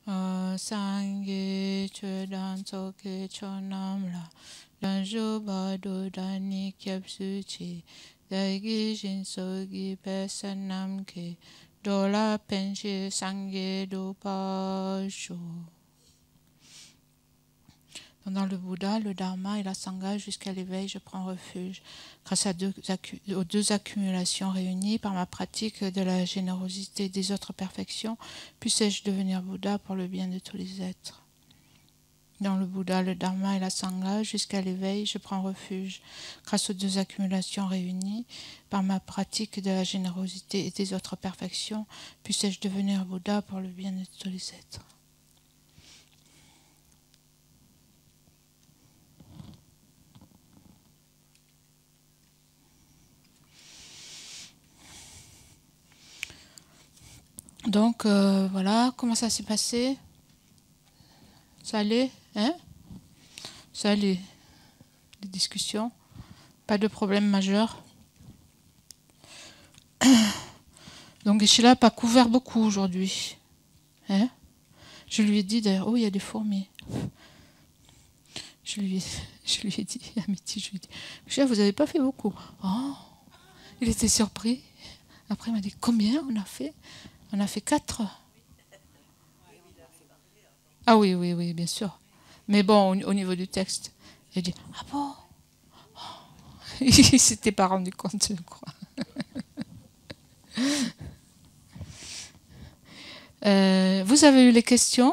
Sangye chodan soke chonamla danjo bado dani kyapsuchi daigi jinsogi pesanamke dola penche sangye do pasho. Dans le Bouddha, le Dharma et la Sangha, jusqu'à l'éveil, je prends refuge. Grâce aux deux accumulations réunies par ma pratique de la générosité et des autres perfections, puissais-je devenir Bouddha pour le bien de tous les êtres. Dans le Bouddha, le Dharma et la Sangha, jusqu'à l'éveil, je prends refuge. Grâce aux deux accumulations réunies par ma pratique de la générosité et des autres perfections, puissais-je devenir Bouddha pour le bien de tous les êtres. Donc, voilà, comment ça s'est passé? Ça allait, hein? Ça allait, les discussions, pas de problème majeur. Donc, Geshe-la n'a pas couvert beaucoup aujourd'hui. Hein? Je lui ai dit d'ailleurs, oh, il y a des fourmis. Je lui ai dit, à midi, je lui ai dit, Geshe-la, vous n'avez pas fait beaucoup. Oh, il était surpris. Après, il m'a dit, combien on a fait? On a fait 4. Ah oui, oui, oui, bien sûr. Mais bon, au niveau du texte, il a dit, ah bon? Oh. Il ne s'était pas rendu compte, je crois. Vous avez eu les questions?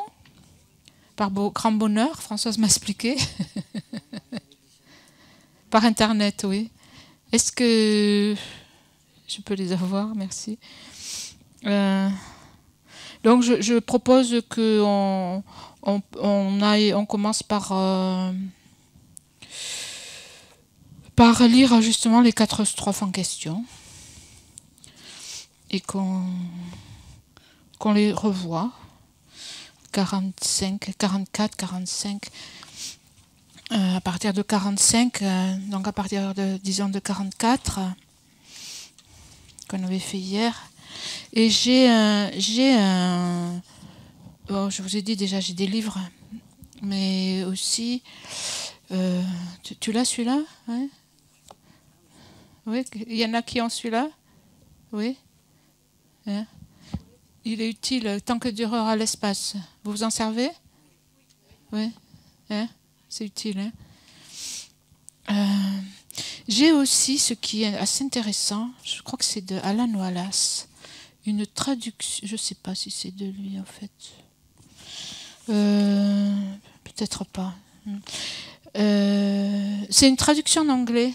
Par grand bonheur, Françoise m'a expliqué. Par Internet, oui. Est-ce que je peux les avoir? Merci. Donc, je propose qu'on on commence par lire justement les 4 strophes en question et qu'on les revoie. 45, 44, 45. À partir de 45, donc à partir de, disons, de 44, qu'on avait fait hier. Et bon, je vous ai dit déjà, j'ai des livres, mais aussi, tu l'as celui-là? Ouais. Oui, il y en a qui ont celui-là? Oui. Hein? Il est utile tant que durera l'espace. Vous vous en servez? Oui. Hein? C'est utile. Hein? J'ai aussi ce qui est assez intéressant, je crois que c'est de Alan Wallace, une traduction, je ne sais pas si c'est de lui en fait. Peut-être pas. C'est une traduction en anglais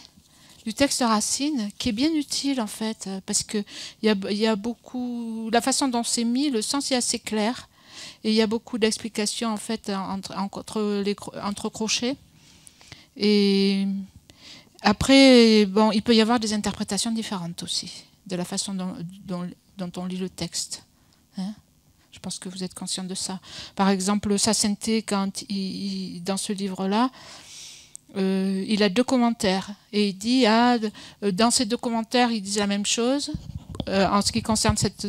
du texte Racine qui est bien utile en fait, parce que il y a beaucoup, la façon dont c'est mis, le sens est assez clair, et il y a beaucoup d'explications en fait entre crochets. Et après, bon, il peut y avoir des interprétations différentes aussi, de la façon dont on lit le texte. Hein? Je pense que vous êtes conscient de ça. Par exemple, Sacenté, quand dans ce livre-là, il a 2 commentaires. Et il dit, dans ces 2 commentaires, ils disent la même chose. En ce qui concerne cette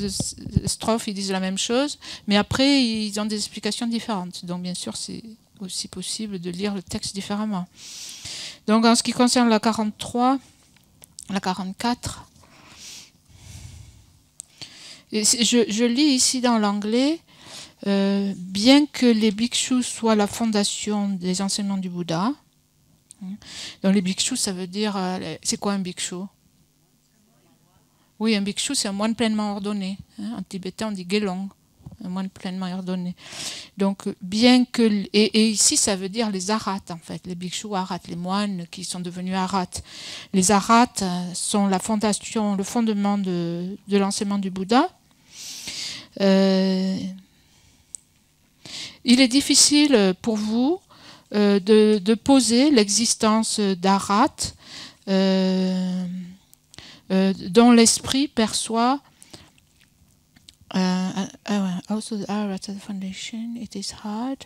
strophe, ils disent la même chose. Mais après, ils ont des explications différentes. Donc, bien sûr, c'est aussi possible de lire le texte différemment. Donc, en ce qui concerne la 43, la 44, et je lis ici dans l'anglais, bien que les bhikshus soient la fondation des enseignements du Bouddha, donc les bhikshus, ça veut dire, c'est quoi un bhikshu? Oui, un bhikshu, c'est un moine pleinement ordonné. Hein, en tibétain, on dit gelong, un moine pleinement ordonné. Donc, bien que... Et ici, ça veut dire les arhats, en fait, les bhikshus arhats, les moines qui sont devenus arhats. Les arhats sont la fondation, le fondement de l'enseignement du Bouddha. Il est difficile pour vous de poser l'existence d'arhats dont l'esprit perçoit also the arhats as a foundation, it is hard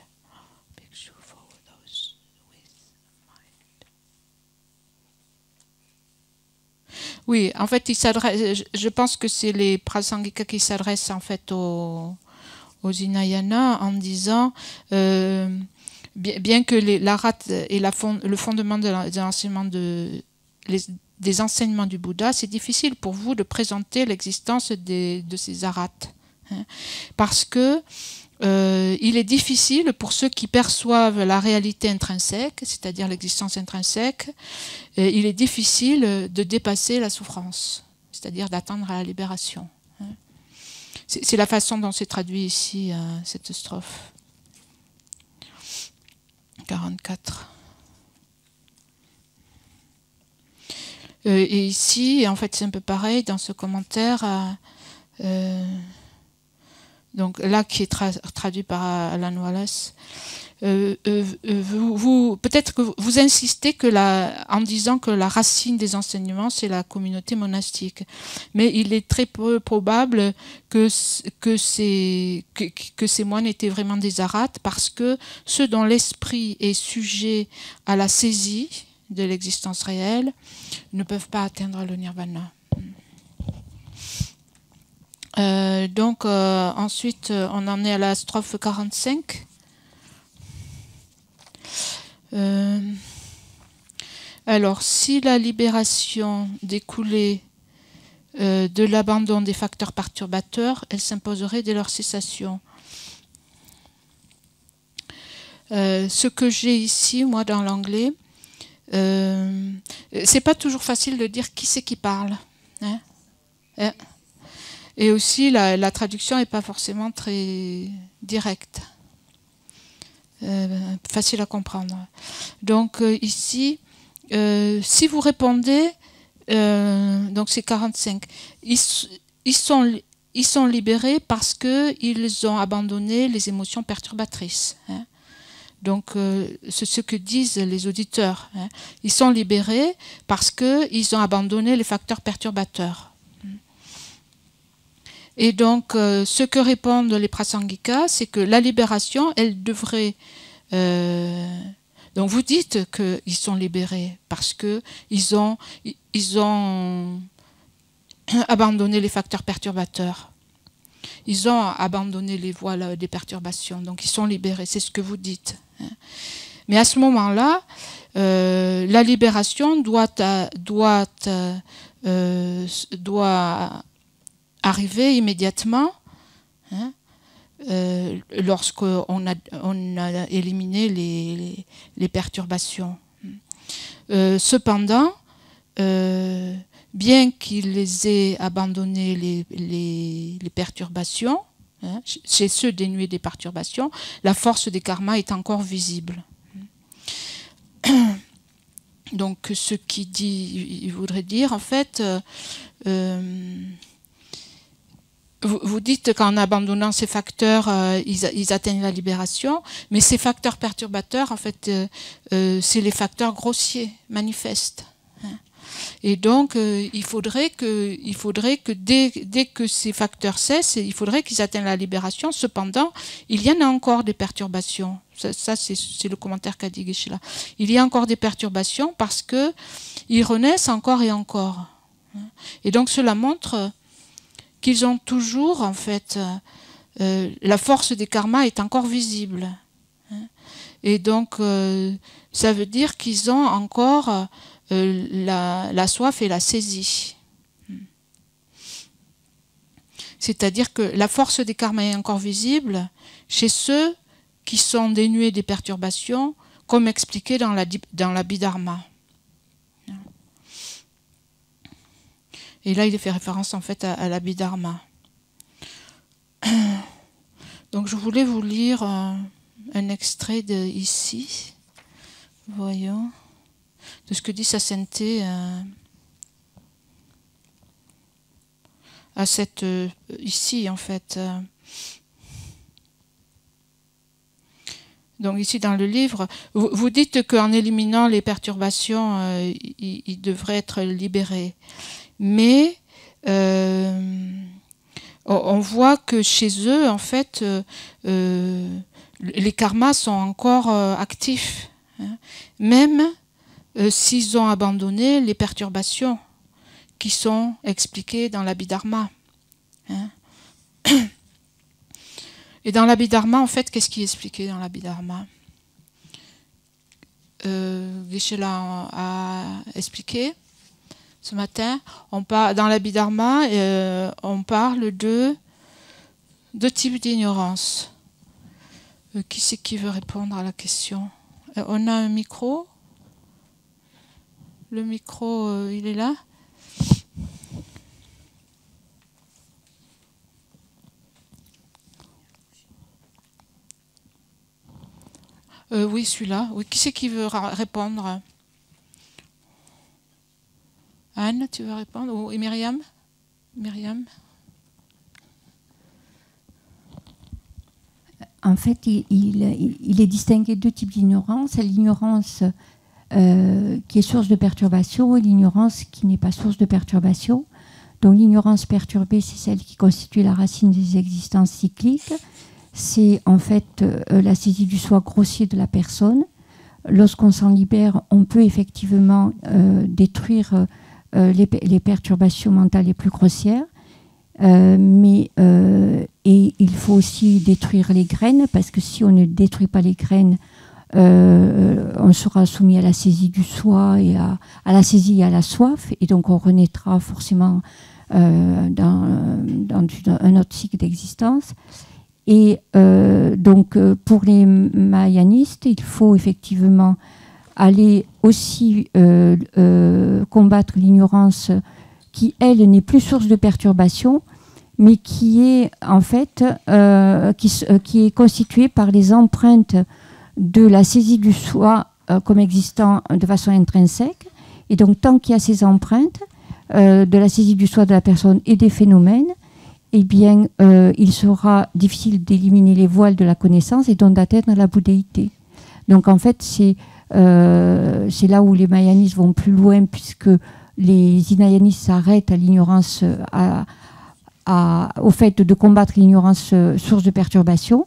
for those with mind. Oui, en fait, il s'adresse. Je pense que c'est les Prasangika qui s'adressent en fait aux aux Hinayana en disant bien que l'arat est le fondement des enseignements des enseignements du Bouddha, c'est difficile pour vous de présenter l'existence de ces arats. Hein, parce que il est difficile pour ceux qui perçoivent la réalité intrinsèque, c'est-à-dire l'existence intrinsèque, il est difficile de dépasser la souffrance, c'est-à-dire d'atteindre la libération. Hein. C'est la façon dont c'est traduit ici, cette strophe. 44. Et ici, en fait, c'est un peu pareil dans ce commentaire. Donc là, qui est traduit par Alan Wallace. Peut-être que vous insistez en disant que la racine des enseignements, c'est la communauté monastique. Mais il est très peu probable que ces moines étaient vraiment des arhats, parce que ceux dont l'esprit est sujet à la saisie de l'existence réelle ne peuvent pas atteindre le nirvana. Ensuite, on en est à la strophe 45. Alors, si la libération découlait de l'abandon des facteurs perturbateurs, elle s'imposerait dès leur cessation. Ce que j'ai ici, moi, dans l'anglais, c'est pas toujours facile de dire qui c'est qui parle. Hein? Et aussi, la traduction n'est pas forcément très directe. Facile à comprendre. Donc ici, si vous répondez, donc c'est 45, ils sont libérés parce qu'ils ont abandonné les émotions perturbatrices. Hein. Donc c'est ce que disent les auditeurs. Hein. Ils sont libérés parce qu'ils ont abandonné les facteurs perturbateurs. Et donc, ce que répondent les prasangikas, c'est que la libération, elle devrait... donc, vous dites qu'ils sont libérés parce qu'ils ont abandonné les facteurs perturbateurs. Ils ont abandonné les voies des perturbations. Donc, ils sont libérés. C'est ce que vous dites. Mais à ce moment-là, la libération doit arriver immédiatement, hein, lorsqu'on a éliminé les perturbations. Cependant, bien qu'ils aient abandonné les perturbations, hein, chez ceux dénués des perturbations, la force des karmas est encore visible. Donc, ce qui dit, il voudrait dire, en fait, vous dites qu'en abandonnant ces facteurs, ils atteignent la libération, mais ces facteurs perturbateurs, en fait, c'est les facteurs grossiers, manifestes. Hein. Et donc, il faudrait que dès que ces facteurs cessent, il faudrait qu'ils atteignent la libération. Cependant, il y en a encore des perturbations. Ça c'est le commentaire qu'a dit Geshe-la. Il y a encore des perturbations parce qu'ils renaissent encore et encore. Hein. Et donc, cela montre qu'ils ont toujours, en fait, la force des karmas est encore visible. Hein. Et donc, ça veut dire qu'ils ont encore la soif et la saisie. C'est-à-dire que la force des karmas est encore visible chez ceux qui sont dénués des perturbations, comme expliqué dans l'Abhidharma. Et là, il fait référence en fait à l'Abhidharma. Donc, je voulais vous lire un extrait ici. Voyons. De ce que dit sa sainteté à cette ici en fait. Donc ici dans le livre, vous dites qu'en éliminant les perturbations, ils devraient être libérés. Mais on voit que chez eux, en fait, les karmas sont encore actifs. Hein, même s'ils ont abandonné les perturbations qui sont expliquées dans l'Abhidharma. Hein. Et dans l'Abhidharma, en fait, qu'est-ce qui est expliqué dans l'Abhidharma? Geshe-la a expliqué ce matin. Dans l'Abhidharma, on parle de deux types d'ignorance. Qui c'est qui veut répondre à la question? On a un micro. Le micro, il est là. Oui, celui-là. Oui. Qui c'est qui veut répondre? Anne, tu veux répondre? Et Myriam? Myriam? En fait, il est distingué deux types d'ignorance. L'ignorance qui est source de perturbation et l'ignorance qui n'est pas source de perturbation. Donc l'ignorance perturbée, c'est celle qui constitue la racine des existences cycliques. C'est en fait la saisie du soi grossier de la personne. Lorsqu'on s'en libère, on peut effectivement détruire les perturbations mentales les plus grossières. Et il faut aussi détruire les graines, parce que si on ne détruit pas les graines, on sera soumis à la saisie du soi et à la saisie et à la soif, et donc on renaîtra forcément dans un autre cycle d'existence. Et donc pour les mahayanistes, il faut effectivement aller aussi combattre l'ignorance qui, elle, n'est plus source de perturbation, mais qui est en fait qui est constituée par les empreintes de la saisie du soi comme existant de façon intrinsèque. Et donc, tant qu'il y a ces empreintes de la saisie du soi de la personne et des phénomènes, eh bien, il sera difficile d'éliminer les voiles de la connaissance et donc d'atteindre la bouddhéité. Donc, en fait, c'est là où les mahayanistes vont plus loin, puisque les hinayanistes s'arrêtent à l'ignorance, au fait de combattre l'ignorance source de perturbation.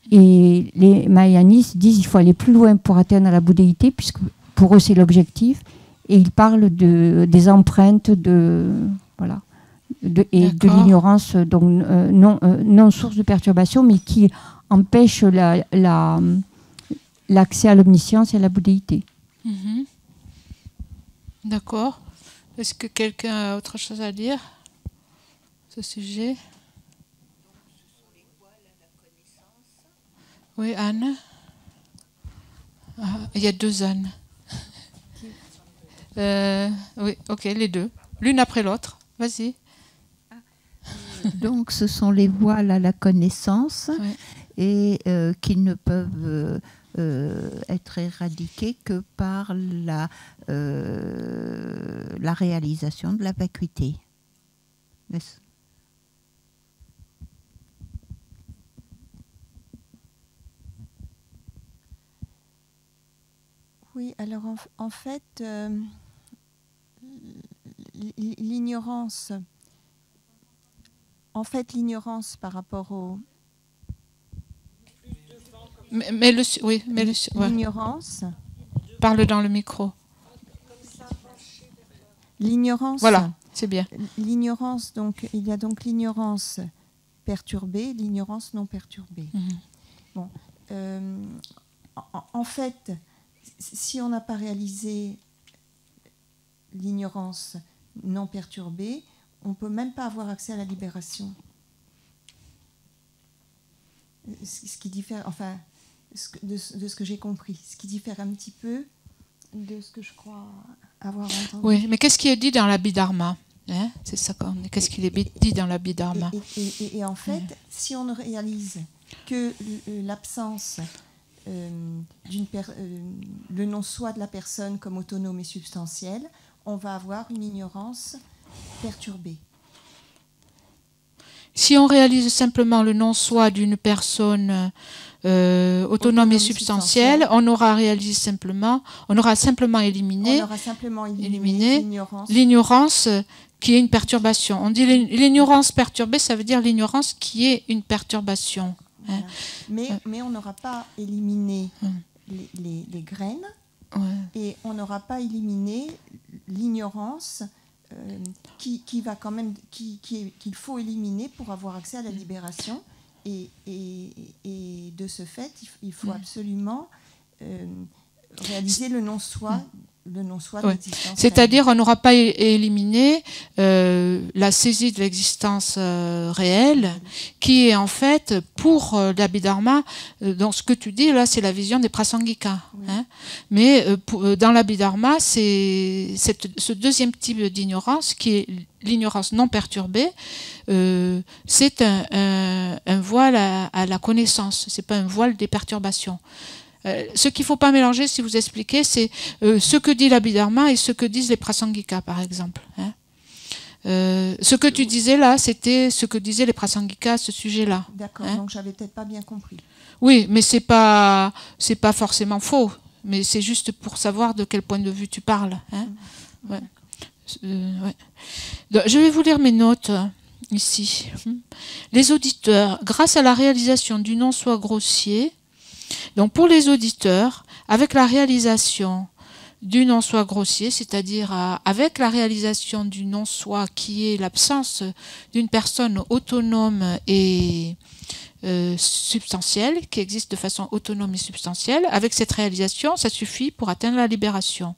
Et les mahayanistes disent qu'il faut aller plus loin pour atteindre la bouddhéité, puisque pour eux c'est l'objectif. Et ils parlent des empreintes voilà, et de l'ignorance donc non source de perturbation, mais qui empêche l'accès à l'omniscience et à la bouddhéité. Mm-hmm. D'accord. Est-ce que quelqu'un a autre chose à dire sur ce sujet? Oui, Anne. Il y a deux Anne. Oui, ok, les deux. L'une après l'autre. Vas-y. Donc, ce sont les voiles à la connaissance, ouais. Et qui ne peuvent être éradiqués que par la réalisation de la vacuité. Oui, alors en fait, l'ignorance par rapport au... L'ignorance... Parle dans le micro. L'ignorance... Voilà, c'est bien. L'ignorance, donc, il y a donc l'ignorance perturbée, l'ignorance non perturbée. Bon, en fait, si on n'a pas réalisé l'ignorance non perturbée, on ne peut même pas avoir accès à la libération. Ce qui diffère, enfin, de ce que j'ai compris, ce qui diffère un petit peu de ce que je crois avoir entendu. Oui, mais qu'est-ce qui est dit dans l'Abhidharma, hein? C'est ça qu'on est. Qu'est-ce qu'il est dit dans l'Abhidharma? Et en fait, si on ne réalise que l'absence, le non-soi de la personne comme autonome et substantielle, on va avoir une ignorance perturbée. Si on réalise simplement le non-soi d'une personne autonome et substantielle, on aura simplement éliminé l'ignorance qui est une perturbation. On dit l'ignorance perturbée, ça veut dire l'ignorance qui est une perturbation. Voilà. Mais on n'aura pas éliminé les graines, et on n'aura pas éliminé l'ignorance qu'il faut éliminer pour avoir accès à la libération. et de ce fait, il faut absolument réaliser le non-soi. Le non-soi de l'existence. C'est-à-dire, on n'aura pas éliminé la saisie de l'existence réelle, qui est en fait, pour l'Abhidharma, donc ce que tu dis là, c'est la vision des Prasangika. Oui. Hein, mais dans l'Abhidharma, c'est ce deuxième type d'ignorance, qui est l'ignorance non perturbée, c'est un voile à la connaissance, c'est pas un voile des perturbations. Ce qu'il ne faut pas mélanger, si vous expliquez, c'est ce que dit l'Abhidharma et ce que disent les Prasangika, par exemple. Hein. Ce que tu disais là, c'était ce que disaient les Prasangika à ce sujet-là. D'accord, hein. Donc j'avais peut-être pas bien compris. Oui, mais c'est pas forcément faux, mais c'est juste pour savoir de quel point de vue tu parles. Hein. Ouais. Ouais. Donc, je vais vous lire mes notes ici. Les auditeurs, grâce à la réalisation du non-soi grossier, donc pour les auditeurs, avec la réalisation du non-soi grossier, c'est-à-dire avec la réalisation du non-soi qui est l'absence d'une personne autonome et substantielle, qui existe de façon autonome et substantielle, avec cette réalisation, ça suffit pour atteindre la libération.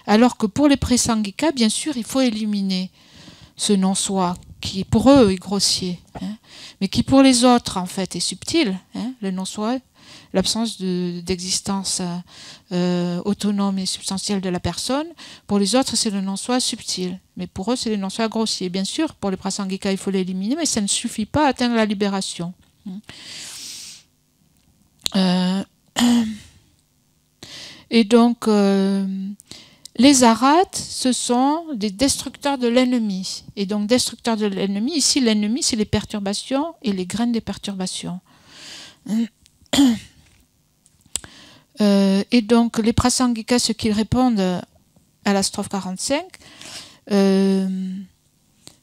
Alors que pour les Prasangika, bien sûr, il faut éliminer ce non-soi qui pour eux est grossier, hein, mais qui pour les autres en fait est subtil, hein, le non-soi, l'absence d'existence autonome et substantielle de la personne. Pour les autres, c'est le non-soi subtil. Mais pour eux, c'est le non-soi grossier. Bien sûr, pour les Prasangika, il faut l'éliminer, mais ça ne suffit pas à atteindre la libération. Et donc, les arhats, ce sont des destructeurs de l'ennemi. Et donc, destructeurs de l'ennemi, ici, l'ennemi, c'est les perturbations et les graines des perturbations. Et donc, les Prasangika, ce qu'ils répondent à la strophe 45,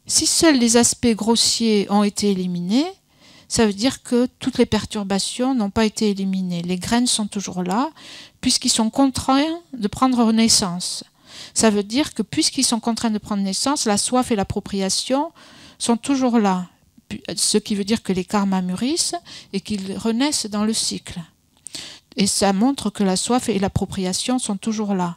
si seuls les aspects grossiers ont été éliminés, ça veut dire que toutes les perturbations n'ont pas été éliminées. Les graines sont toujours là, puisqu'ils sont contraints de prendre naissance. Ça veut dire que puisqu'ils sont contraints de prendre naissance, la soif et l'appropriation sont toujours là. Ce qui veut dire que les karmas mûrissent et qu'ils renaissent dans le cycle. Et ça montre que la soif et l'appropriation sont toujours là.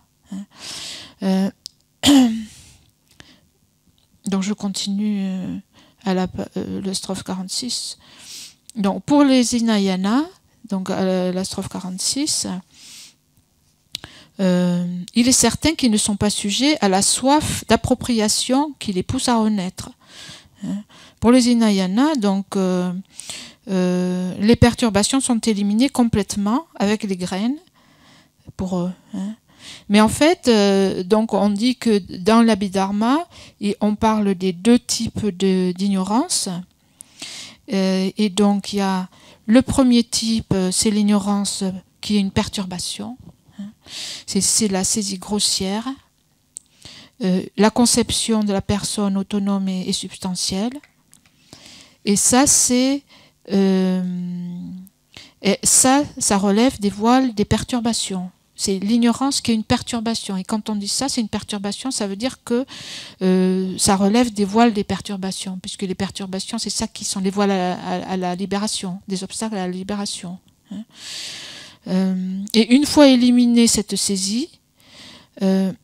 Donc je continue à la strophe 46. Donc pour les Hinayana, donc à la strophe 46, il est certain qu'ils ne sont pas sujets à la soif d'appropriation qui les pousse à renaître. Pour les Hinayana, donc les perturbations sont éliminées complètement avec les graines pour eux. Hein. Mais en fait, donc on dit que dans l'Abhidharma, on parle des deux types d'ignorance. Et donc il y a le premier type, c'est l'ignorance qui est une perturbation. Hein. C'est la saisie grossière, la conception de la personne autonome et substantielle. Et ça, c'est ça relève des voiles des perturbations. C'est l'ignorance qui est une perturbation. Et quand on dit ça, c'est une perturbation, ça veut dire que ça relève des voiles des perturbations, puisque les perturbations, c'est ça qui sont les voiles à la libération, des obstacles à la libération. Hein. Et une fois éliminée cette saisie, il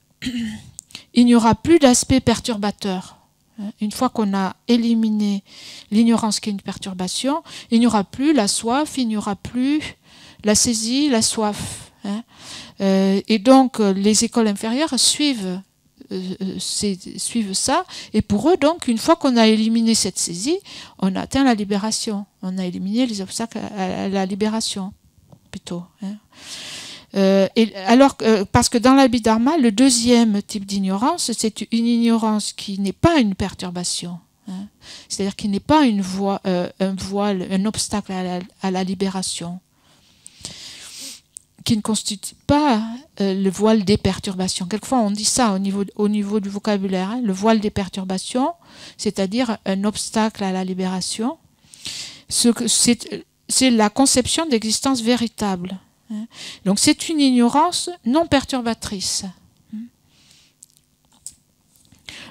n'y aura plus d'aspect perturbateur. Une fois qu'on a éliminé l'ignorance qui est une perturbation, il n'y aura plus la soif, il n'y aura plus la saisie, la soif. Hein. Et donc les écoles inférieures suivent ça, et pour eux donc une fois qu'on a éliminé cette saisie, on a atteint la libération, on a éliminé les obstacles à la libération plutôt. Hein. Parce que dans l'Abhidharma, le deuxième type d'ignorance, c'est une ignorance qui n'est pas une perturbation, hein. C'est-à-dire qui n'est pas un voile, un obstacle à la libération, qui ne constitue pas le voile des perturbations. Quelquefois, on dit ça au niveau du vocabulaire, hein, le voile des perturbations, c'est-à-dire un obstacle à la libération. C'est la conception d'existence véritable. Hein. Donc, c'est une ignorance non perturbatrice.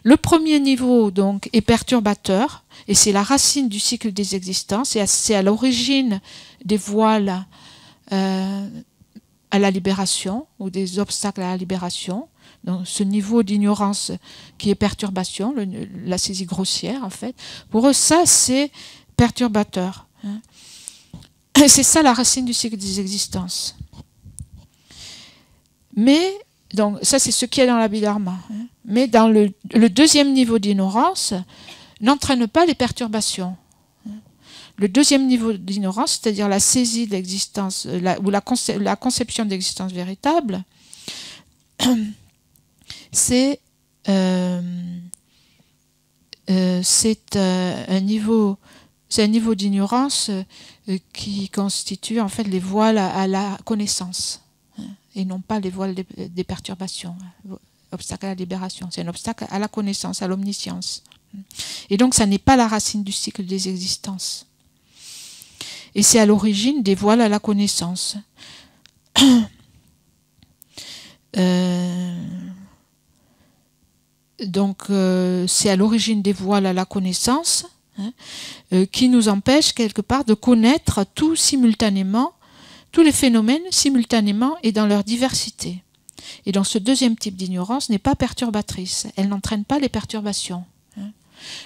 Le premier niveau donc est perturbateur, et c'est la racine du cycle des existences, et c'est à l'origine des voiles à la libération, ou des obstacles à la libération. Donc, ce niveau d'ignorance qui est perturbation, la saisie grossière en fait, pour eux ça c'est perturbateur. C'est ça la racine du cycle des existences. Mais, donc ça c'est ce qui est dans l'Abhidharma. Mais dans le deuxième niveau d'ignorance n'entraîne pas les perturbations. Le deuxième niveau d'ignorance, c'est-à-dire la saisie de l'existence, ou la conception d'existence véritable, c'est un niveau d'ignorance qui constitue en fait les voiles à la connaissance, et non pas les voiles des perturbations. Obstacle à la libération, c'est un obstacle à la connaissance, à l'omniscience. Et donc ça n'est pas la racine du cycle des existences. Et c'est à l'origine des voiles à la connaissance. Donc c'est à l'origine des voiles à la connaissance qui nous empêche quelque part de connaître tout simultanément, tous les phénomènes simultanément et dans leur diversité. Et donc ce deuxième type d'ignorance n'est pas perturbatrice, elle n'entraîne pas les perturbations.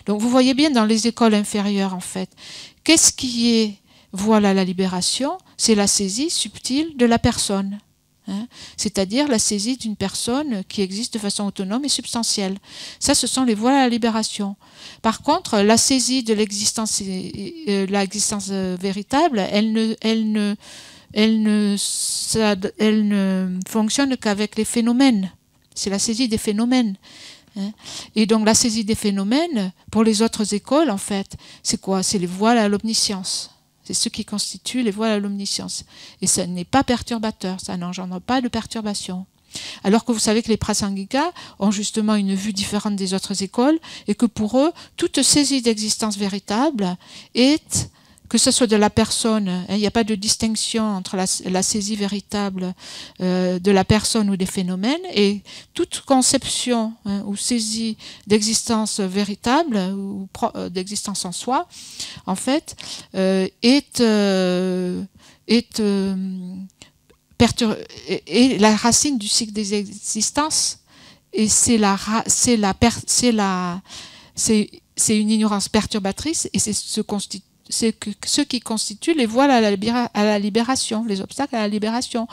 Donc vous voyez bien dans les écoles inférieures en fait, qu'est-ce qui est voile à la libération? C'est la saisie subtile de la personne. C'est-à-dire la saisie d'une personne qui existe de façon autonome et substantielle. Ça, ce sont les voiles à la libération. Par contre, la saisie de l'existence véritable, elle ne fonctionne qu'avec les phénomènes. C'est la saisie des phénomènes. Et donc la saisie des phénomènes, pour les autres écoles, en fait, c'est quoi? C'est les voiles à l'omniscience. C'est ce qui constitue les voiles à l'omniscience. Et ça n'est pas perturbateur, ça n'engendre pas de perturbation. Alors que vous savez que les prasangikas ont justement une vue différente des autres écoles, et que pour eux, toute saisie d'existence véritable est, que ce soit de la personne, il n'y a pas de distinction entre la saisie véritable de la personne ou des phénomènes, et toute conception ou saisie d'existence véritable ou d'existence en soi, en fait, est la racine du cycle des existences, et c'est une ignorance perturbatrice, et c'est ce qui constitue les voiles à la libération, les obstacles à la libération.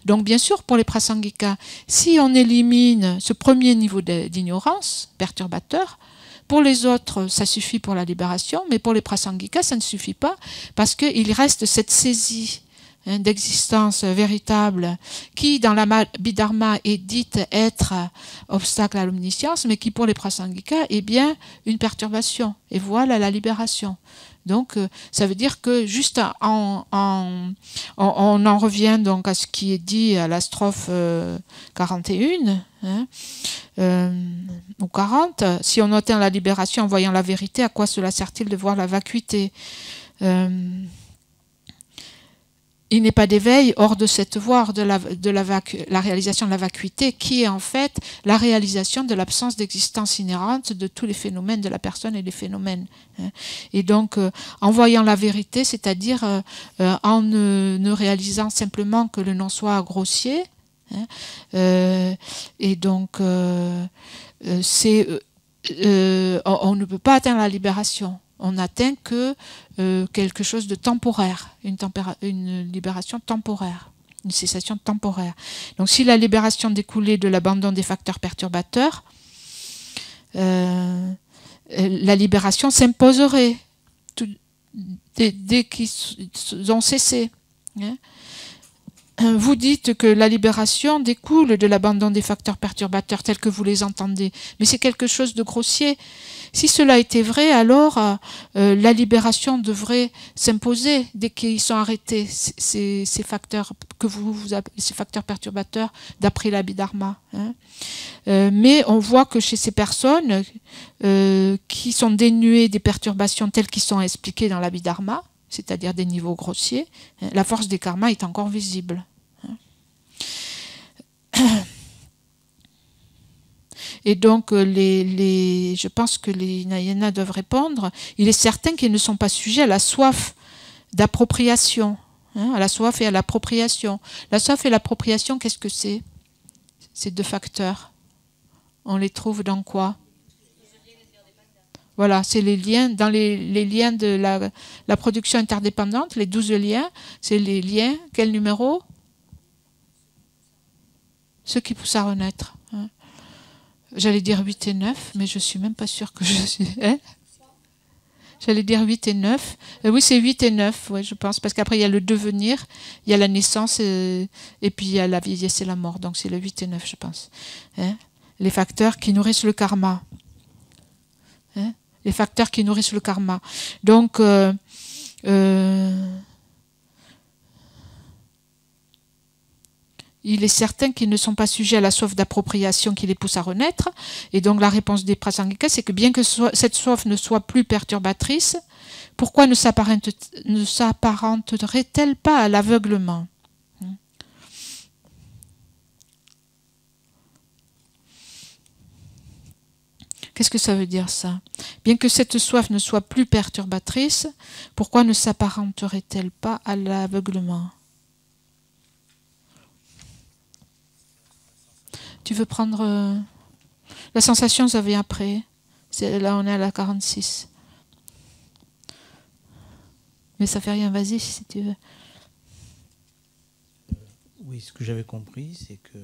Donc bien sûr, pour les prasangikas, si on élimine ce premier niveau d'ignorance perturbateur, pour les autres, ça suffit pour la libération, mais pour les prasangikas, ça ne suffit pas, parce qu'il reste cette saisie d'existence véritable qui, dans l'Abhidharma, est dite être obstacle à l'omniscience, mais qui, pour les prasangikas, est bien une perturbation, et voile à la libération. Donc, ça veut dire que juste on en revient donc à ce qui est dit à la strophe 41, ou 40. Si on atteint la libération en voyant la vérité, à quoi cela sert-il de voir la vacuité? Il n'est pas d'éveil hors de cette voie, hors de la réalisation de la vacuité, qui est en fait la réalisation de l'absence d'existence inhérente de tous les phénomènes de la personne et des phénomènes. Et donc, en voyant la vérité, c'est-à-dire en ne réalisant simplement que le non-soi grossier, et donc on ne peut pas atteindre la libération. On n'atteint que quelque chose de temporaire, une libération temporaire, une cessation temporaire. Donc si la libération découlait de l'abandon des facteurs perturbateurs, la libération s'imposerait dès qu'ils ont cessé. Vous dites que la libération découle de l'abandon des facteurs perturbateurs tels que vous les entendez, mais c'est quelque chose de grossier. Si cela était vrai, alors la libération devrait s'imposer dès qu'ils sont arrêtés, ces facteurs que vous appelez ces facteurs perturbateurs d'après l'Abhidharma. Mais on voit que chez ces personnes qui sont dénuées des perturbations telles qu'elles sont expliquées dans l'Abhidharma, c'est-à-dire des niveaux grossiers, la force des karmas est encore visible. Et donc, je pense que les Nayana doivent répondre. Il est certain qu'ils ne sont pas sujets à la soif d'appropriation, hein, à la soif et à l'appropriation. La soif et l'appropriation, qu'est-ce que c'est? Ces deux facteurs. On les trouve dans quoi? Voilà, c'est les liens, dans les liens de la production interdépendante, les 12 liens, c'est les liens, quel numéro? Ceux qui poussent à renaître. Hein. J'allais dire 8 et 9, mais je ne suis même pas sûre que je suis... Hein? J'allais dire 8 et 9. Oui, c'est 8 et 9, ouais, je pense, parce qu'après, il y a le devenir, il y a la naissance, et puis il y a la vieillesse et la mort. Donc, c'est le 8 et 9, je pense. Hein? Les facteurs qui nourrissent le karma. Hein? Les facteurs qui nourrissent le karma. Donc, il est certain qu'ils ne sont pas sujets à la soif d'appropriation qui les pousse à renaître. Et donc la réponse des Prasangika, c'est que bien que cette soif ne soit plus perturbatrice, pourquoi ne s'apparenterait-elle pas à l'aveuglement? Qu'est-ce que ça veut dire ça? Bien que cette soif ne soit plus perturbatrice, pourquoi ne s'apparenterait-elle pas à l'aveuglement? Tu veux prendre la sensation, ça vient après. Là, on est à la 46. Mais ça fait rien, vas-y si tu veux. Oui, ce que j'avais compris, c'est que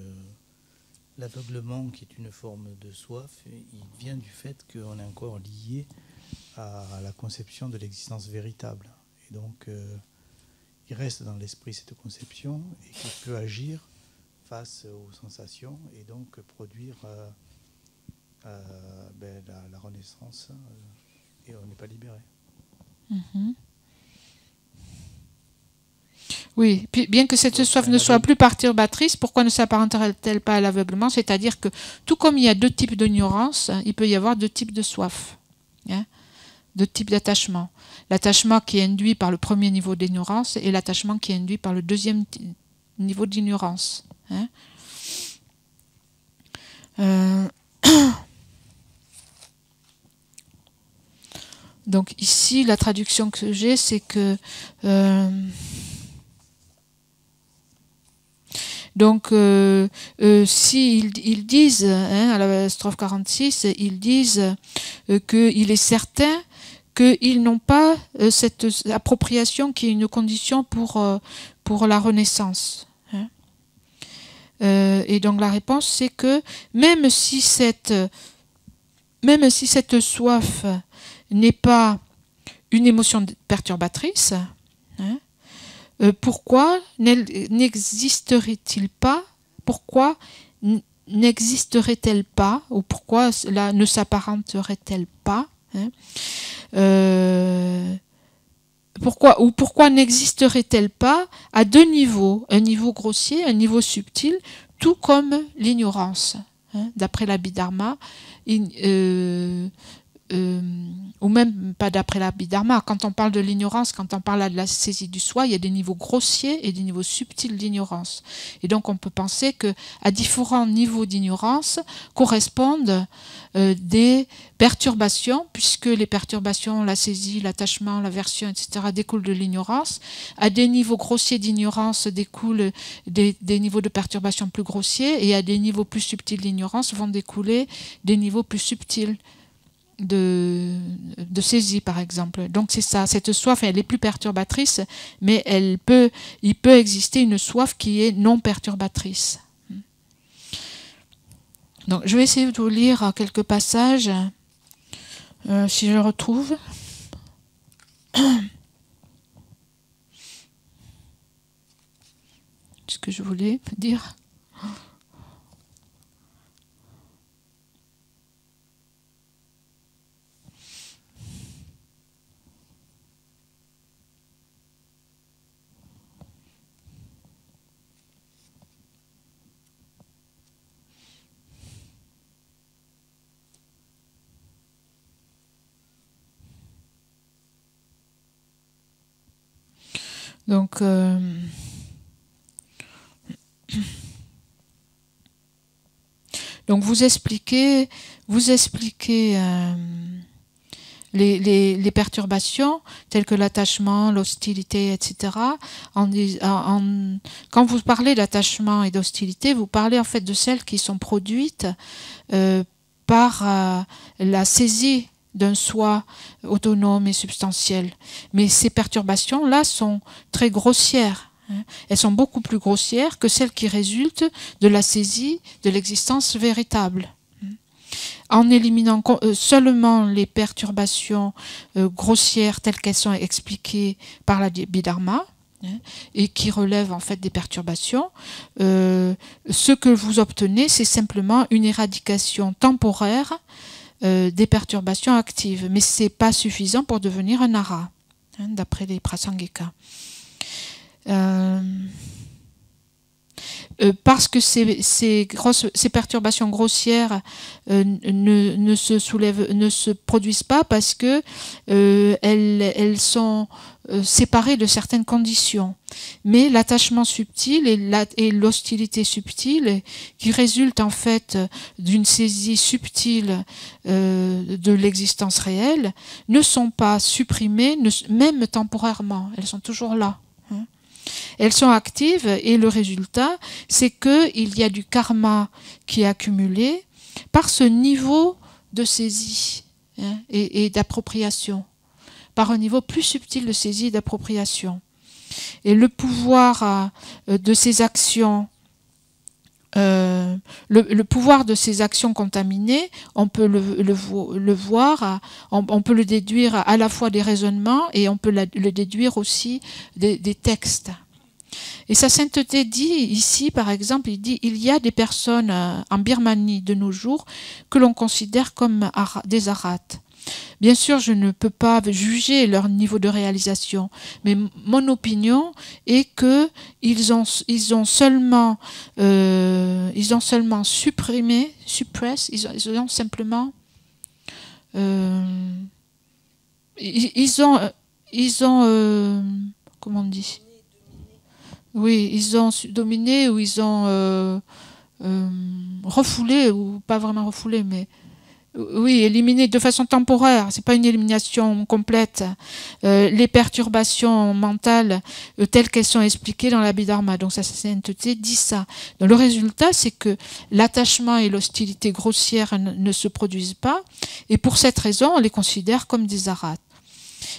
l'aveuglement, qui est une forme de soif, il vient du fait qu'on est encore lié à la conception de l'existence véritable. Et donc, il reste dans l'esprit cette conception et qu'il peut agir face aux sensations et donc produire la renaissance et on n'est pas libéré. Mm-hmm. Oui, puis bien que cette soif ne soit plus perturbatrice, pourquoi ne s'apparenterait-elle pas à l'aveuglement? C'est-à-dire que tout comme il y a deux types d'ignorance, il peut y avoir deux types de soif, hein, deux types d'attachement. L'attachement qui est induit par le premier niveau d'ignorance et l'attachement qui est induit par le deuxième niveau d'ignorance. Hein. Donc ici, la traduction que j'ai, c'est que donc si ils disent, hein, à la strophe 46, ils disent qu'il est certain qu'ils n'ont pas cette appropriation qui est une condition pour la renaissance. Hein. Et donc la réponse, c'est que même si cette soif n'est pas une émotion perturbatrice, hein, pourquoi n'existerait-il pas, pourquoi n'existerait-elle pas, ou pourquoi cela ne s'apparenterait-elle pas, hein, pourquoi n'existerait-elle pas à deux niveaux, un niveau grossier, un niveau subtil, tout comme l'ignorance, hein, d'après l'Abhidharma, ou même pas d'après l'Abhidharma. Quand on parle de l'ignorance, quand on parle de la saisie du soi, il y a des niveaux grossiers et des niveaux subtils d'ignorance. Et donc on peut penser qu'à différents niveaux d'ignorance correspondent des perturbations, puisque les perturbations, la saisie, l'attachement, l'aversion, etc. découlent de l'ignorance. À des niveaux grossiers d'ignorance découlent des niveaux de perturbation plus grossiers, et à des niveaux plus subtils d'ignorance vont découler des niveaux plus subtils de saisie, par exemple. Donc c'est ça, cette soif, elle est plus perturbatrice, mais il peut exister une soif qui est non perturbatrice. Donc je vais essayer de vous lire quelques passages, si je le retrouve. Ce que je voulais dire. Donc, Donc vous expliquez les perturbations telles que l'attachement, l'hostilité, etc. Quand vous parlez d'attachement et d'hostilité, vous parlez en fait de celles qui sont produites par la saisie d'un soi autonome et substantiel. Mais ces perturbations-là sont très grossières. Elles sont beaucoup plus grossières que celles qui résultent de la saisie de l'existence véritable. En éliminant seulement les perturbations grossières telles qu'elles sont expliquées par la Abhidharma, et qui relèvent en fait des perturbations, ce que vous obtenez, c'est simplement une éradication temporaire des perturbations actives. Mais ce n'est pas suffisant pour devenir un ara, d'après les Prasangika. Parce que ces perturbations grossières ne se produisent pas parce que elles sont séparées de certaines conditions. Mais l'attachement subtil et l'hostilité subtile, qui résultent en fait d'une saisie subtile de l'existence réelle, ne sont pas supprimées, même temporairement. Elles sont toujours là. Elles sont actives et le résultat, c'est qu'il y a du karma qui est accumulé par ce niveau de saisie et d'appropriation, par un niveau plus subtil de saisie et d'appropriation. Et le pouvoir de ces actions, le pouvoir de ces actions contaminées, on peut le voir, on peut le déduire à la fois des raisonnements et on peut le déduire aussi des textes. Et sa sainteté dit ici, par exemple, il y a des personnes en Birmanie de nos jours que l'on considère comme des arates. Bien sûr, je ne peux pas juger leur niveau de réalisation, mais mon opinion est que ils ont seulement supprimé, ils ont simplement, comment on dit? Oui, ils ont dominé ou ils ont refoulé, ou pas vraiment refoulé, mais oui, éliminé de façon temporaire. C'est pas une élimination complète. Les perturbations mentales telles qu'elles sont expliquées dans l'Abhidharma. Donc sa sainteté dit ça. Donc, le résultat, c'est que l'attachement et l'hostilité grossière ne se produisent pas, et pour cette raison, on les considère comme des arates.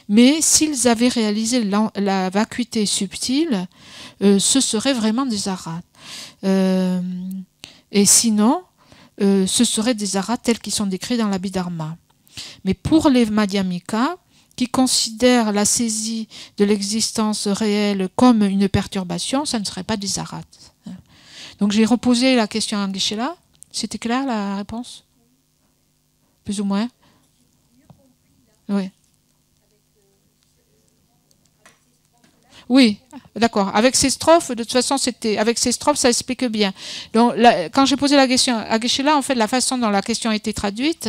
Mais s'ils avaient réalisé la vacuité subtile, ce serait vraiment des arates. Et sinon, ce seraient des arates tels qu'ils sont décrits dans l'Abhidharma. Mais pour les Madhyamika, qui considèrent la saisie de l'existence réelle comme une perturbation, ça ne serait pas des arates. Donc j'ai reposé la question à Geshe-la. C'était clair la réponse? Plus ou moins? Oui. Oui, d'accord. Avec ces strophes, de toute façon, avec ces strophes, ça explique bien. Donc, quand j'ai posé la question à Geshe-la, en fait, la façon dont la question a été traduite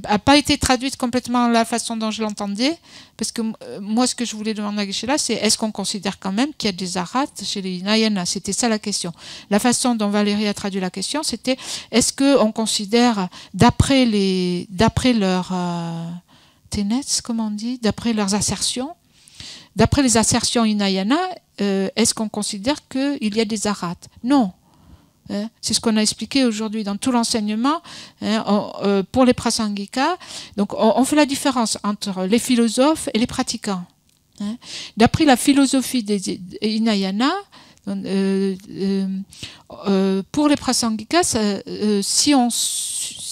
n'a pas été traduite complètement la façon dont je l'entendais, parce que moi, ce que je voulais demander à Geshe-la, c'est est-ce qu'on considère quand même qu'il y a des arates chez les Hinayana? C'était ça la question. La façon dont Valérie a traduit la question, c'était est-ce qu'on considère, d'après leurs tenets, comment on dit, d'après leurs assertions, d'après les assertions Hinayana, est-ce qu'on considère qu'il y a des arates? Non. C'est ce qu'on a expliqué aujourd'hui dans tout l'enseignement pour les Prasangika. Donc on fait la différence entre les philosophes et les pratiquants. D'après la philosophie des Hinayana, pour les Prasangika,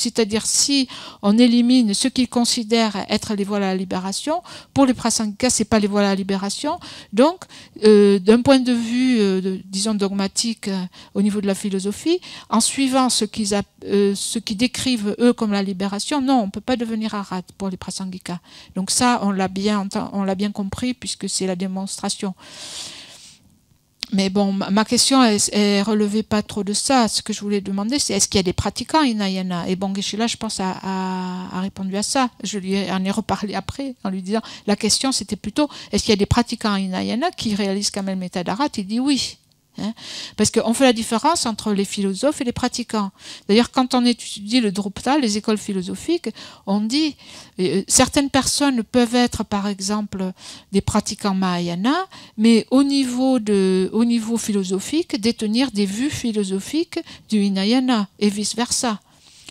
c'est-à-dire si on élimine ce qu'ils considèrent être les voies à la libération, pour les Prasangika, ce n'est pas les voies à la libération. Donc, d'un point de vue, disons, dogmatique au niveau de la philosophie, en suivant ce qu'ils décrivent eux comme la libération, non, on ne peut pas devenir arat pour les Prasangika. Donc ça, on l'a bien compris puisque c'est la démonstration. Mais bon, ma question ne relevait pas trop de ça. Ce que je voulais demander, c'est est-ce qu'il y a des pratiquants Hinayana? Et bon, Geshe-la, je pense, a répondu à ça. Je lui en ai reparlé après, en lui disant, la question c'était plutôt, est-ce qu'il y a des pratiquants Hinayana qui réalisent quand même l'état d'Arat? Il dit oui. Hein, parce qu'on fait la différence entre les philosophes et les pratiquants. D'ailleurs, quand on étudie le Drupal, les écoles philosophiques, on dit certaines personnes peuvent être, par exemple, des pratiquants Mahayana, mais au niveau philosophique, détenir des vues philosophiques du Hinayana et vice-versa.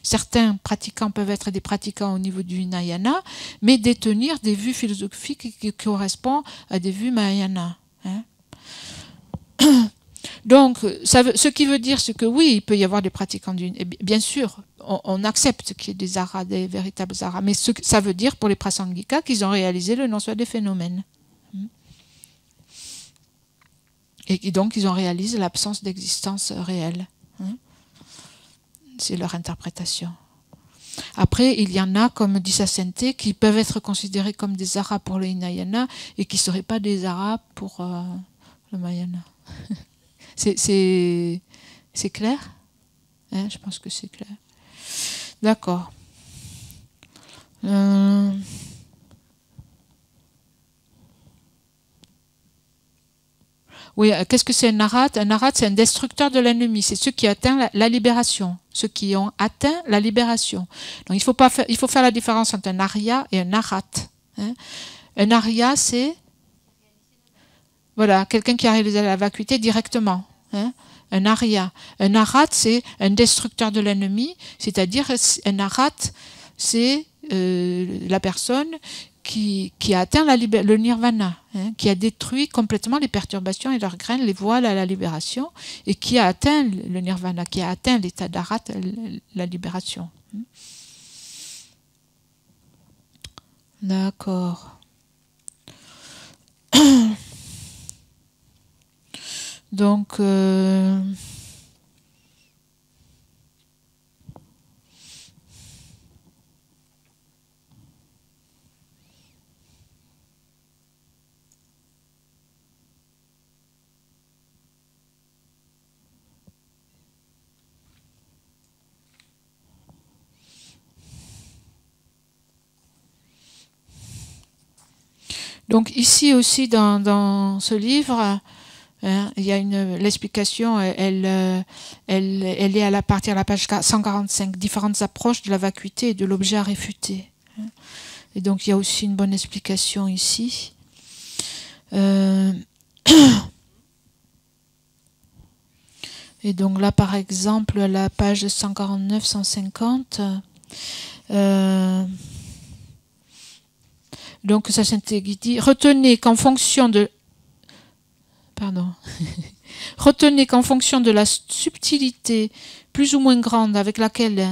Certains pratiquants peuvent être des pratiquants au niveau du Hinayana, mais détenir des vues philosophiques qui correspondent à des vues Mahayana. Hein. Donc, ce qui veut dire, c'est que oui, il peut y avoir des pratiquants du... Bien sûr, on accepte qu'il y ait des aras, des véritables aras, mais ça veut dire pour les prasangika qu'ils ont réalisé le non-soi des phénomènes. Et donc, ils ont réalisé l'absence d'existence réelle. C'est leur interprétation. Après, il y en a, comme dit Sassente, qui peuvent être considérés comme des aras pour le Hinayana et qui ne seraient pas des aras pour le Mahayana. C'est clair, hein, je pense que c'est clair. D'accord. Oui, qu'est-ce que c'est un arat? Un arat, c'est un destructeur de l'ennemi. C'est ceux qui atteignent la libération. Ceux qui ont atteint la libération. Donc, il faut faire la différence entre un arya et un arat. Hein. Un arya, c'est... Voilà, quelqu'un qui a réalisé la vacuité directement. Hein. Un arya. Un arat, c'est un destructeur de l'ennemi. C'est-à-dire, un arat, c'est la personne qui a atteint le nirvana, hein, qui a détruit complètement les perturbations et leurs graines, les voiles à la libération, et qui a atteint le nirvana, qui a atteint l'état d'arat, la libération. D'accord. Donc, donc ici aussi dans ce livre, hein, il y a l'explication, elle est à partir de la page 145, différentes approches de la vacuité et de l'objet à réfuter. Et donc il y a aussi une bonne explication ici. Et donc là par exemple, à la page 149-150, donc ça dit, retenez qu'en fonction de la subtilité plus ou moins grande avec laquelle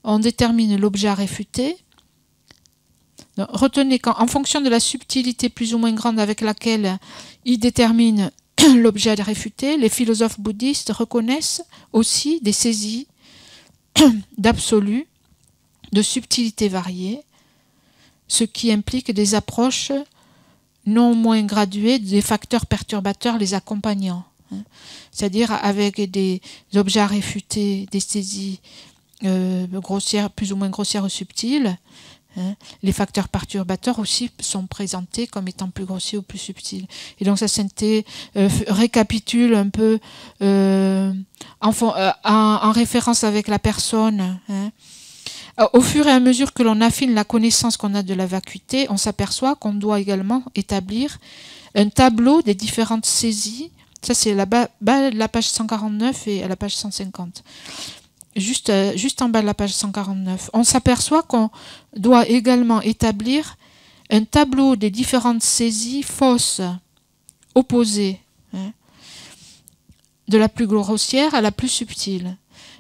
on détermine l'objet à réfuter, retenez qu'en fonction de la subtilité plus ou moins grande avec laquelle ils déterminent l'objet à réfuter, les philosophes bouddhistes reconnaissent aussi des saisies d'absolu, de subtilité variée, ce qui implique des approches non moins graduées des facteurs perturbateurs les accompagnant. C'est-à-dire avec des objets à réfuter, des saisies grossières, plus ou moins grossières ou subtiles. Les facteurs perturbateurs aussi sont présentés comme étant plus grossiers ou plus subtils. Et donc ça récapitule un peu en référence avec la personne. Au fur et à mesure que l'on affine la connaissance qu'on a de la vacuité, on s'aperçoit qu'on doit également établir un tableau des différentes saisies. Ça, c'est la page 149 et à la page 150. Juste en bas de la page 149. On s'aperçoit qu'on doit également établir un tableau des différentes saisies fausses, opposées, de la plus grossière à la plus subtile.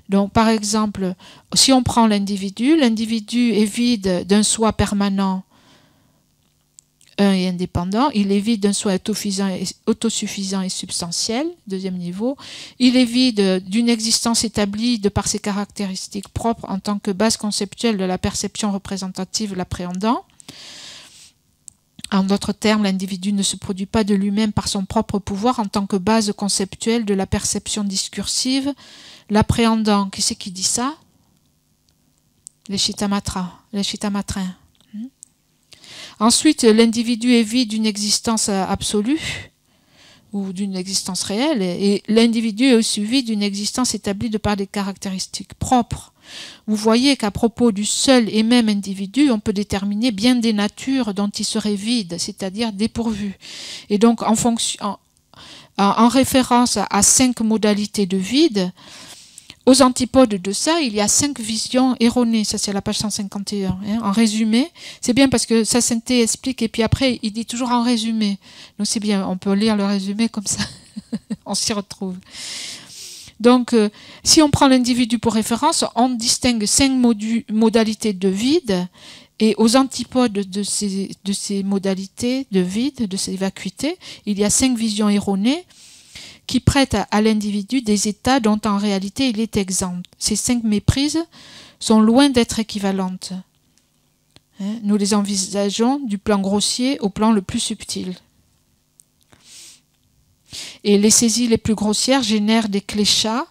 Donc, par exemple, si on prend l'individu est vide d'un soi permanent, un et indépendant. Il est vide d'un soi autosuffisant et substantiel, deuxième niveau. Il est vide d'une existence établie de par ses caractéristiques propres en tant que base conceptuelle de la perception représentative l'appréhendant. En d'autres termes, l'individu ne se produit pas de lui-même par son propre pouvoir en tant que base conceptuelle de la perception discursive. L'appréhendant, qui c'est qui dit ça? Les Chittamatrins. Ensuite, l'individu est vide d'une existence absolue, ou d'une existence réelle, et l'individu est suivi d'une existence établie de par des caractéristiques propres. Vous voyez qu'à propos du seul et même individu, on peut déterminer bien des natures dont il serait vide, c'est-à-dire dépourvu. Et donc, en référence à 5 modalités de vide, aux antipodes de ça, il y a 5 visions erronées. Ça, c'est à la page 151. En résumé, c'est bien parce que Sacenté explique, et puis après, il dit toujours en résumé. Donc, c'est bien, on peut lire le résumé comme ça. On s'y retrouve. Donc, si on prend l'individu pour référence, on distingue 5 modalités de vide, et aux antipodes de ces modalités de vide, de ces vacuités, il y a 5 visions erronées qui prêtent à l'individu des états dont en réalité il est exempt. Ces 5 méprises sont loin d'être équivalentes. Nous les envisageons du plan grossier au plan le plus subtil. Et les saisies les plus grossières génèrent des cléchats.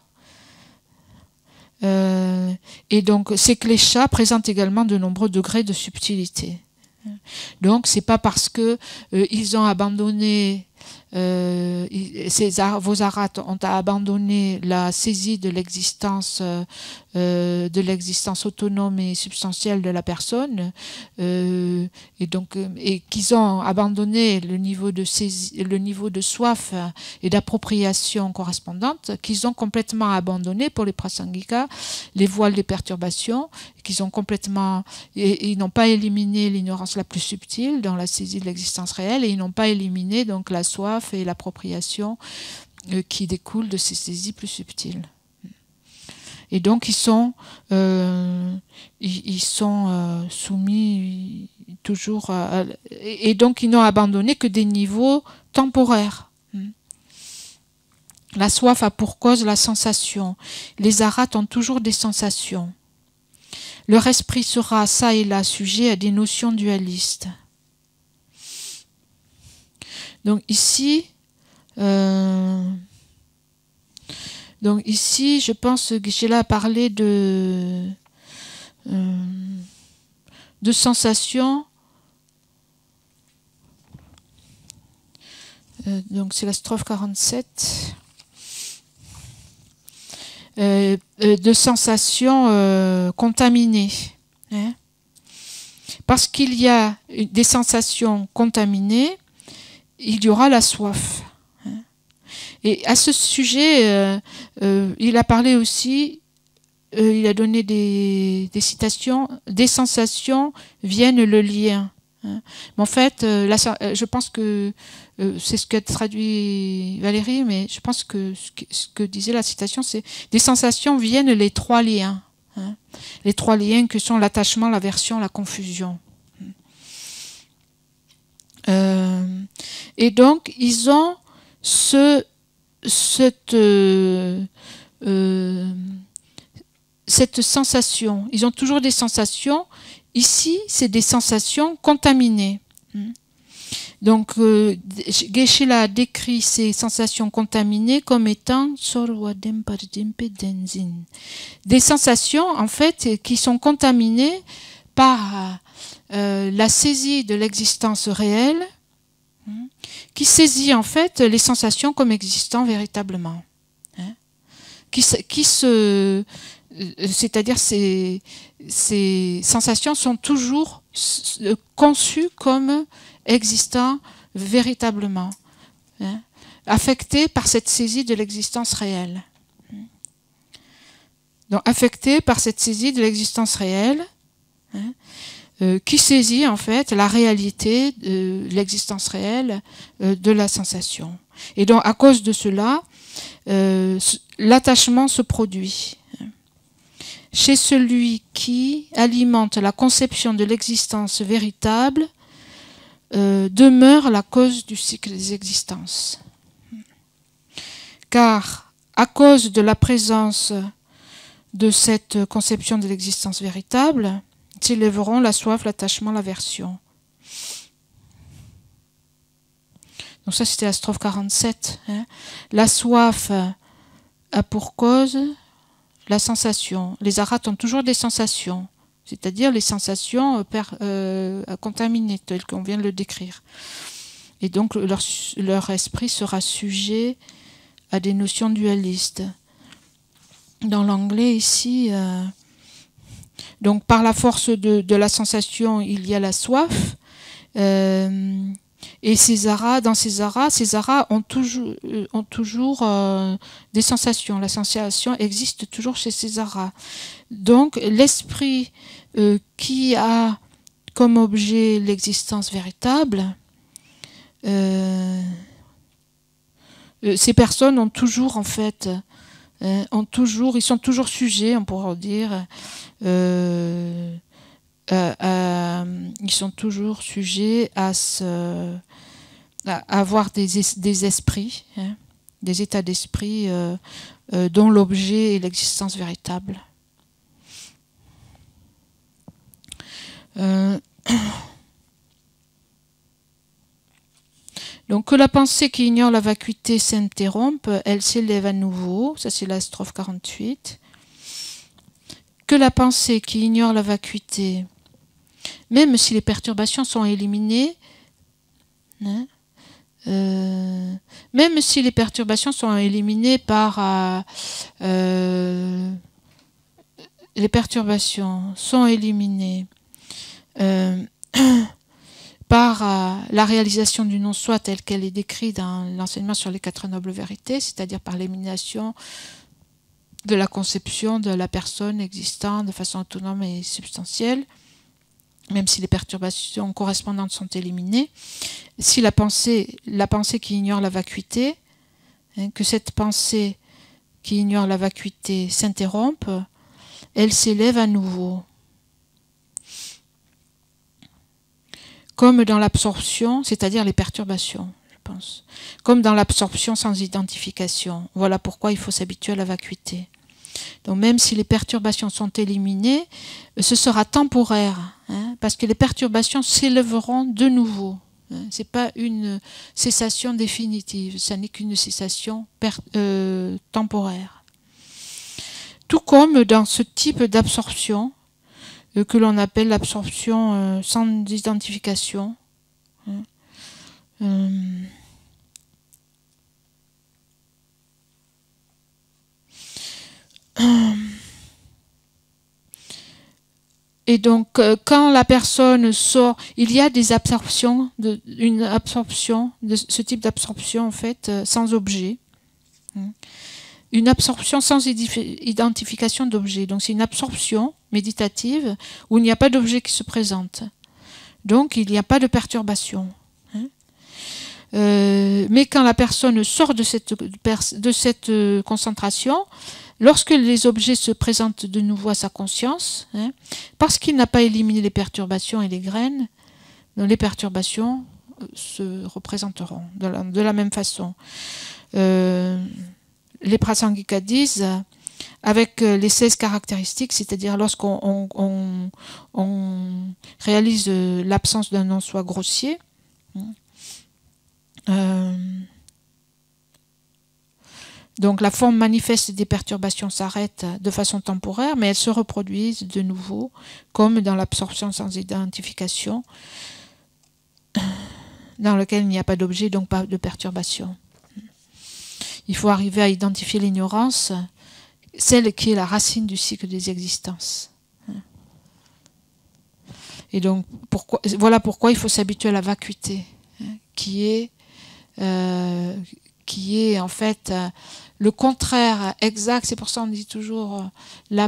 Et donc ces cléchats présentent également de nombreux degrés de subtilité. Donc c'est pas parce que ils ont abandonné vos arates ont abandonné la saisie de l'existence autonome et substantielle de la personne, et qu'ils ont abandonné le niveau de saisie, le niveau de soif et d'appropriation correspondante, qu'ils ont complètement abandonné pour les prasangika les voiles des perturbations, qu'ils ont complètement, et ils n'ont pas éliminé l'ignorance la plus subtile dans la saisie de l'existence réelle, et ils n'ont pas éliminé donc la soif et l'appropriation qui découlent de ces saisies plus subtiles. Et donc ils sont soumis toujours et donc ils n'ont abandonné que des niveaux temporaires. La soif a pour cause la sensation. Les arates ont toujours des sensations. Leur esprit sera ça et là sujet à des notions dualistes. Donc ici, je pense que j'ai là parlé de sensations. Donc c'est la strophe 47. De sensations contaminées. Parce qu'il y a des sensations contaminées, il y aura la soif. Et à ce sujet, il a parlé aussi, il a donné des citations, des sensations viennent le lien. Mais en fait, je pense que c'est ce qu'a traduit Valérie, mais je pense que ce que disait la citation, c'est des sensations viennent les 3 liens. Les 3 liens que sont l'attachement, l'aversion, la confusion. Et donc, ils ont cette sensation. Ils ont toujours des sensations. Ici, c'est des sensations contaminées. Donc, Geshe-la a décrit ces sensations contaminées comme étant des sensations, en fait, qui sont contaminées par la saisie de l'existence réelle, qui saisit en fait les sensations comme existant véritablement. C'est-à-dire ces sensations sont toujours conçues comme existant véritablement, affectées par cette saisie de l'existence réelle. Donc affectées par cette saisie de l'existence réelle, qui saisit en fait la réalité de l'existence réelle de la sensation. Et donc à cause de cela, l'attachement se produit. Chez celui qui alimente la conception de l'existence véritable, demeure la cause du cycle des existences. Car à cause de la présence de cette conception de l'existence véritable, s'élèveront la soif, l'attachement, l'aversion. Donc ça c'était la strophe 47. La soif a pour cause la sensation. Les arates ont toujours des sensations, c'est-à-dire les sensations contaminées, telles qu'on vient de le décrire. Et donc leur esprit sera sujet à des notions dualistes. Dans l'anglais ici, donc par la force de la sensation, il y a la soif. Et ces aras ont toujours des sensations. La sensation existe toujours chez ces aras. Donc l'esprit qui a comme objet l'existence véritable, ces personnes ont toujours en fait, ils sont toujours sujets, on pourrait dire, ils sont toujours sujets à avoir des esprits, hein, des états d'esprit dont l'objet est l'existence véritable. Donc que la pensée qui ignore la vacuité s'interrompe, elle s'élève à nouveau, ça c'est la strophe 48. Que la pensée qui ignore la vacuité, même si les perturbations sont éliminées, hein, même si les perturbations sont éliminées par les perturbations sont éliminées par la réalisation du non-soi telle qu'elle est décrite dans l'enseignement sur les 4 nobles vérités, c'est-à-dire par l'élimination de la conception de la personne existant de façon autonome et substantielle, même si les perturbations correspondantes sont éliminées. Si la pensée qui ignore la vacuité, hein, que cette pensée qui ignore la vacuité s'interrompe, elle s'élève à nouveau. Comme dans l'absorption, c'est-à-dire les perturbations, je pense. Comme dans l'absorption sans identification. Voilà pourquoi il faut s'habituer à la vacuité. Donc même si les perturbations sont éliminées, ce sera temporaire, hein, parce que les perturbations s'élèveront de nouveau. Hein, ce n'est pas une cessation définitive, ça n'est qu'une cessation temporaire. Tout comme dans ce type d'absorption, que l'on appelle l'absorption sans identification. Et donc, quand la personne sort, il y a des absorptions, une absorption, de ce type d'absorption en fait, sans objet. Une absorption sans identification d'objet. Donc c'est une absorption méditative où il n'y a pas d'objet qui se présente. Donc il n'y a pas de perturbation. Mais quand la personne sort de cette concentration, lorsque les objets se présentent de nouveau à sa conscience, hein, parce qu'il n'a pas éliminé les perturbations et les graines, donc les perturbations se représenteront de la même façon. Les Prasangika disent, avec les 16 caractéristiques, c'est-à-dire lorsqu'on réalise l'absence d'un non-soi grossier, donc la forme manifeste des perturbations s'arrête de façon temporaire, mais elles se reproduisent de nouveau, comme dans l'absorption sans identification, dans lequel il n'y a pas d'objet, donc pas de perturbation. Il faut arriver à identifier l'ignorance, celle qui est la racine du cycle des existences. Et donc, voilà pourquoi il faut s'habituer à la vacuité, qui est en fait le contraire exact. C'est pour ça qu'on dit toujours la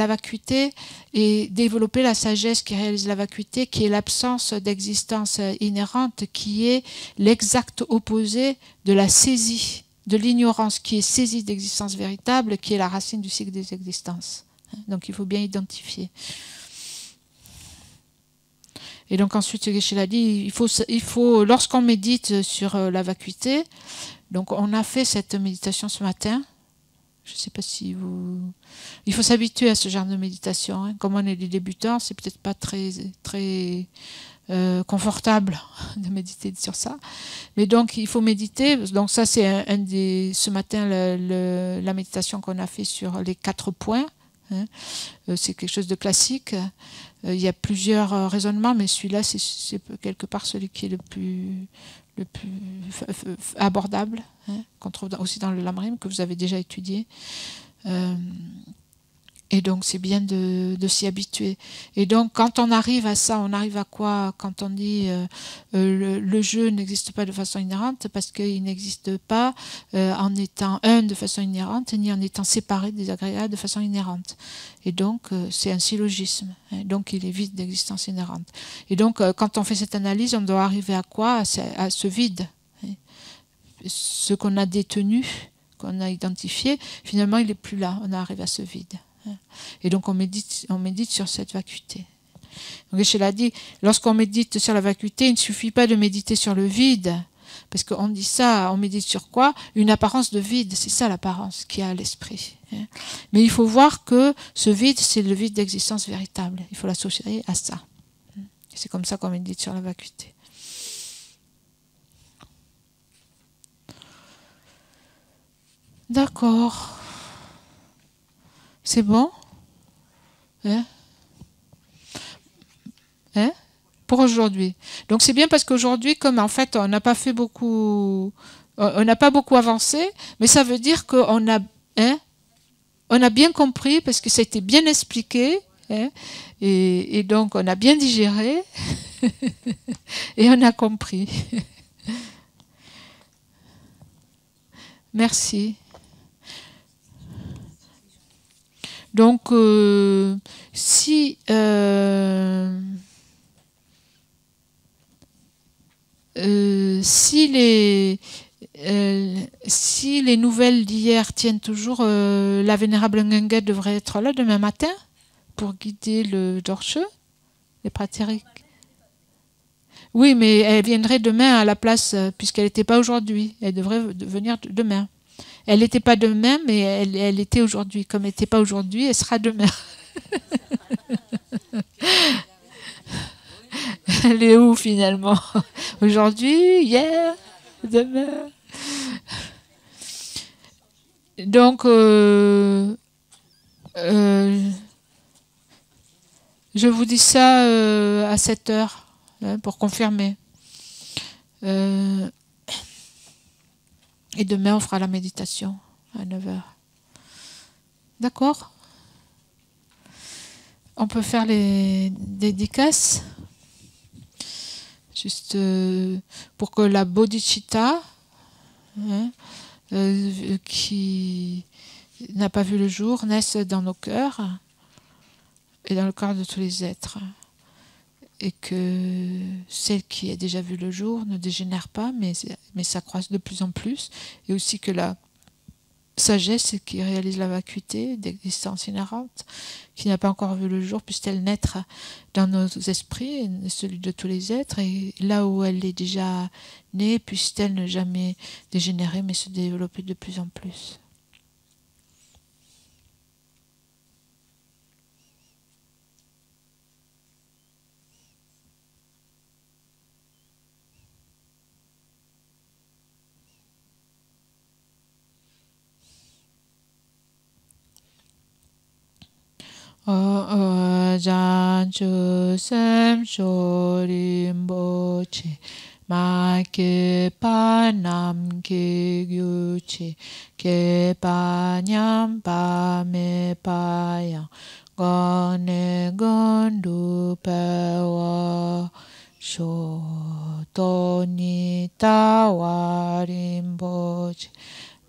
vacuité et développer la sagesse qui réalise la vacuité, qui est l'absence d'existence inhérente, qui est l'exact opposé de la saisie, de l'ignorance qui est saisie d'existence véritable, qui est la racine du cycle des existences. Donc il faut bien identifier. Et donc ensuite, Geshe l'a dit, il faut lorsqu'on médite sur la vacuité, donc on a fait cette méditation ce matin. Je ne sais pas si vous... Il faut s'habituer à ce genre de méditation. Hein. Comme on est des débutants, c'est peut-être pas très confortable de méditer sur ça. Mais donc il faut méditer. Donc ça c'est ce matin la méditation qu'on a fait sur les 4 points. Hein. C'est quelque chose de classique. Il y a plusieurs raisonnements, mais celui-là, c'est quelque part celui qui est le plus abordable, hein, qu'on trouve aussi dans le Lamrim, que vous avez déjà étudié. Et donc, c'est bien de s'y habituer. Et donc, quand on arrive à ça, on arrive à quoi? Quand on dit le jeu n'existe pas de façon inhérente, parce qu'il n'existe pas en étant un de façon inhérente, ni en étant séparé des agrégats de façon inhérente. Et donc, c'est un syllogisme. Hein, donc, il est vide d'existence inhérente. Et donc, quand on fait cette analyse, on doit arriver à quoi? À ce vide. Hein. Ce qu'on a détenu, qu'on a identifié, finalement, il n'est plus là. On arrive à ce vide. Et donc on médite sur cette vacuité. Donc Geshe l'a dit, lorsqu'on médite sur la vacuité, il ne suffit pas de méditer sur le vide, parce qu'on dit ça, on médite sur quoi? Une apparence de vide, c'est ça l'apparence qu'il y a à l'esprit. Mais il faut voir que ce vide, c'est le vide d'existence véritable. Il faut l'associer à ça. C'est comme ça qu'on médite sur la vacuité. D'accord. C'est bon? Hein? Hein? Pour aujourd'hui. Donc c'est bien parce qu'aujourd'hui, comme en fait on n'a pas fait beaucoup, on n'a pas beaucoup avancé, mais ça veut dire qu'on a, hein, on a bien compris parce que ça a été bien expliqué, hein, et donc on a bien digéré et on a compris. Merci. Donc, si les nouvelles d'hier tiennent toujours, la vénérable Ngenget devrait être là demain matin pour guider le Dorche, les pratiques. Oui, mais elle viendrait demain à la place, puisqu'elle n'était pas aujourd'hui. Elle devrait venir demain. Elle n'était pas demain, mais elle était aujourd'hui. Comme elle n'était pas aujourd'hui, elle sera demain. Elle est où finalement? Aujourd'hui, hier, demain. Donc, je vous dis ça à 7 heures, hein, pour confirmer. Et demain, on fera la méditation à 9 heures. D'accord? On peut faire les dédicaces. Juste pour que la bodhicitta, hein, qui n'a pas vu le jour, naisse dans nos cœurs et dans le cœur de tous les êtres. Et que celle qui a déjà vu le jour ne dégénère pas, mais s'accroisse de plus en plus. Et aussi que la sagesse qui réalise la vacuité d'existence inhérente, qui n'a pas encore vu le jour, puisse-t-elle naître dans nos esprits, celui de tous les êtres, et là où elle est déjà née, puisse-t-elle ne jamais dégénérer, mais se développer de plus en plus. Janchu sem shorim bochi ma ke panam ke gyuchi ke panyam pa me payang gone gondu pewa shotoni tawarim bochi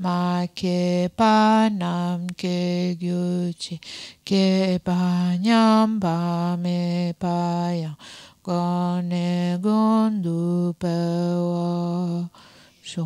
ma ke panam ke gyuchi ke panyam pa me payang gone gondu pewa sho